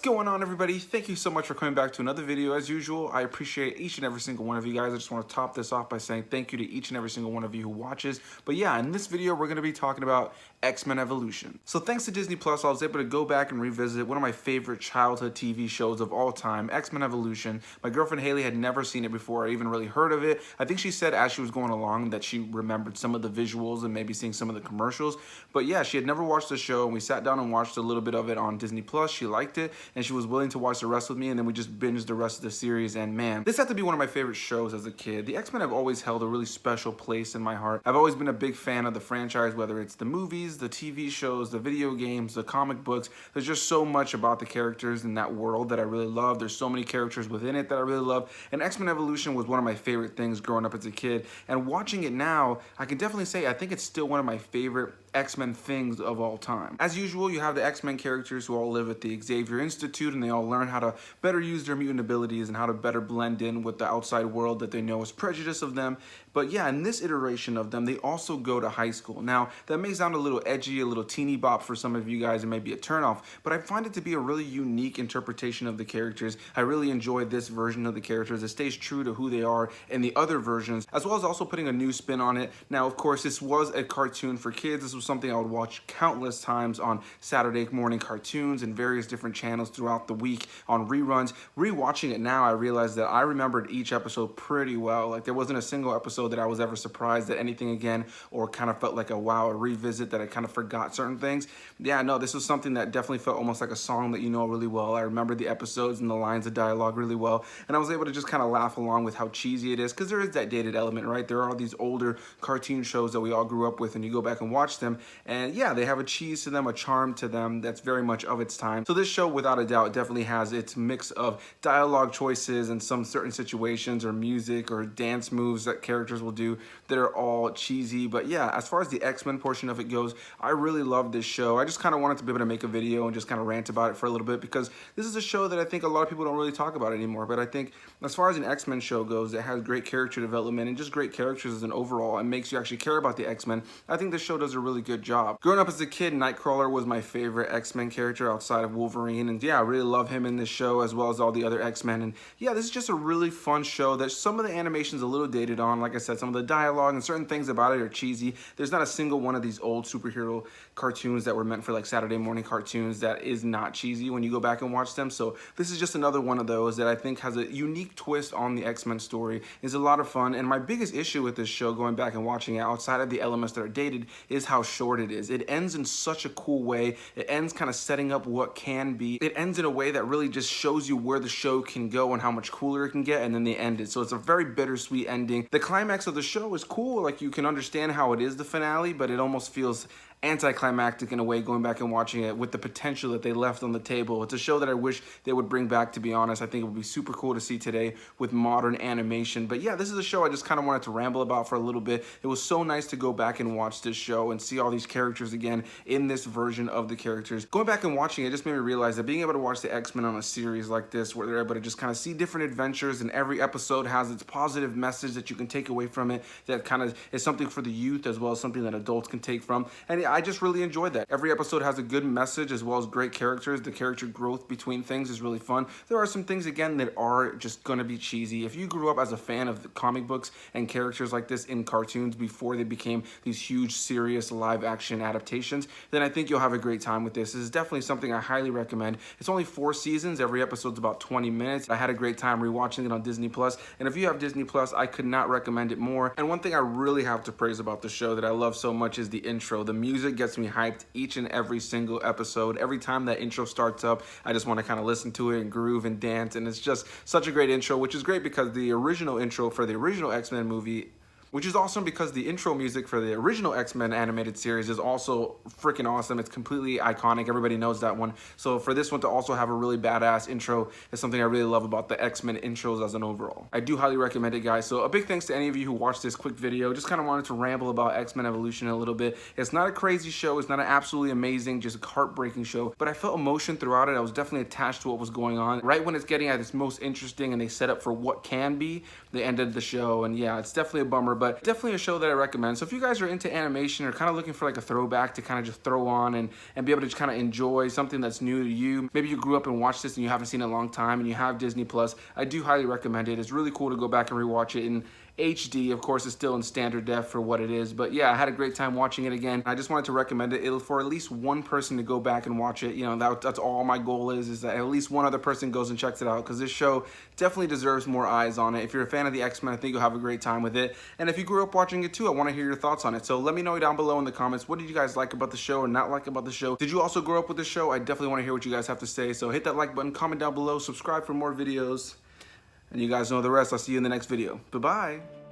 going on, everybody? Thank you so much for coming back to another video. As usual, I appreciate each and every single one of you guys. I just want to top this off by saying thank you to each and every single one of you who watches. But yeah, in this video, we're going to be talking about X-Men Evolution. So thanks to Disney Plus, I was able to go back and revisit one of my favorite childhood TV shows of all time, X-Men Evolution. My girlfriend Haley had never seen it before, or even really heard of it. I think she said as she was going along that she remembered some of the visuals and maybe seeing some of the commercials. But yeah, she had never watched the show, and we sat down and watched a little bit of it on Disney Plus. She liked it, and she was willing to watch the rest with me, and then we just binged the rest of the series. And man, this had to be one of my favorite shows as a kid. The X-Men have always held a really special place in my heart. I've always been a big fan of the franchise, whether it's the movies, the TV shows, the video games, the comic books. There's just so much about the characters in that world that I really love. There's so many characters within it that I really love, and X-Men Evolution was one of my favorite things growing up as a kid. And watching it now, I can definitely say I think it's still one of my favorite X-Men things of all time. As usual, you have the X-Men characters who all live at the Xavier Institute, and they all learn how to better use their mutant abilities and how to better blend in with the outside world that they know is prejudiced of them. But yeah, in this iteration of them, they also go to high school. Now, that may sound a little edgy, a little teeny bop for some of you guys, and maybe a turnoff, but I find it to be a really unique interpretation of the characters. I really enjoy this version of the characters. It stays true to who they are in the other versions, as well as also putting a new spin on it. Now, of course, this was a cartoon for kids. This was something I would watch countless times on Saturday morning cartoons and various different channels throughout the week on reruns. Rewatching it now, I realized that I remembered each episode pretty well. Like, there wasn't a single episode that I was ever surprised at anything again, or kind of felt like a wow, a revisit that I kind of forgot certain things. Yeah, no, this was something that definitely felt almost like a song that you know really well. I remember the episodes and the lines of dialogue really well, and I was able to just kind of laugh along with how cheesy it is, because there is that dated element, right? There are these older cartoon shows that we all grew up with, and you go back and watch them, and yeah, they have a cheese to them, a charm to them that's very much of its time. So this show, without a doubt, definitely has its mix of dialogue choices and some certain situations or music or dance moves that characters will do that are all cheesy. But yeah, as far as the X-Men portion of it goes, I really love this show. I just kind of wanted to be able to make a video and just kind of rant about it for a little bit, because this is a show that I think a lot of people don't really talk about anymore. But I think as far as an X-Men show goes, it has great character development and just great characters as an overall, and makes you actually care about the X-Men. I think this show does a really good job. Growing up as a kid, Nightcrawler was my favorite X-Men character outside of Wolverine, and yeah, I really love him in this show as well as all the other X-Men. And yeah, this is just a really fun show that some of the animation's a little dated on. Like I said, some of the dialogue and certain things about it are cheesy. There's not a single one of these old superhero cartoons that were meant for like Saturday morning cartoons that is not cheesy when you go back and watch them. So this is just another one of those that I think has a unique twist on the X-Men story. It's a lot of fun, and my biggest issue with this show, going back and watching it outside of the elements that are dated, is how short it is. It ends in such a cool way. It ends kind of setting up what can be. It ends in a way that really just shows you where the show can go and how much cooler it can get, and then they end it. So it's a very bittersweet ending. The climax of the show is cool. Like, you can understand how it is the finale, but it almost feels anticlimactic in a way going back and watching it with the potential that they left on the table. It's a show that I wish they would bring back, to be honest. I think it would be super cool to see today with modern animation. But yeah, this is a show I just kind of wanted to ramble about for a little bit. It was so nice to go back and watch this show and see all these characters again in this version of the characters. Going back and watching it just made me realize that being able to watch the X-Men on a series like this, where they're able to just kind of see different adventures, and every episode has its positive message that you can take away from it, that kind of is something for the youth as well as something that adults can take from. And yeah, I just really enjoyed that. Every episode has a good message as well as great characters. The character growth between things is really fun. There are some things, again, that are just gonna be cheesy. If you grew up as a fan of the comic books and characters like this in cartoons before they became these huge, serious live action adaptations, then I think you'll have a great time with this. This is definitely something I highly recommend. It's only 4 seasons. Every episode's about 20 minutes. I had a great time rewatching it on Disney Plus, and if you have Disney Plus, I could not recommend it more. And one thing I really have to praise about the show that I love so much is the intro. The music gets me hyped each and every single episode. Every time that intro starts up, I just want to kind of listen to it and groove and dance, and it's just such a great intro, which is great because the original intro for the original X-Men movie, which is awesome because the intro music for the original X-Men animated series is also freaking awesome. It's completely iconic. Everybody knows that one. So for this one to also have a really badass intro is something I really love about the X-Men intros as an overall. I do highly recommend it, guys. So a big thanks to any of you who watched this quick video. Just kind of wanted to ramble about X-Men Evolution a little bit. It's not a crazy show. It's not an absolutely amazing, just a heartbreaking show, but I felt emotion throughout it. I was definitely attached to what was going on. Right when it's getting at its most interesting and they set up for what can be, they ended the show. And yeah, it's definitely a bummer, but definitely a show that I recommend. So if you guys are into animation or kind of looking for like a throwback to kind of just throw on and be able to just kind of enjoy something that's new to you, maybe you grew up and watched this and you haven't seen it in a long time and you have Disney Plus, I do highly recommend it. It's really cool to go back and rewatch it in HD. Of course, it's still in standard def for what it is, but yeah, I had a great time watching it again. I just wanted to recommend it. It'll for at least one person to go back and watch it. You know, that's all my goal is that at least one other person goes and checks it out, because this show definitely deserves more eyes on it. If you're a fan of the X-Men, I think you'll have a great time with it. And if you grew up watching it too, I want to hear your thoughts on it. So let me know down below in the comments, what did you guys like about the show or not like about the show? Did you also grow up with the show? I definitely want to hear what you guys have to say. So hit that like button, comment down below, subscribe for more videos, and you guys know the rest. I'll see you in the next video. Bye-bye.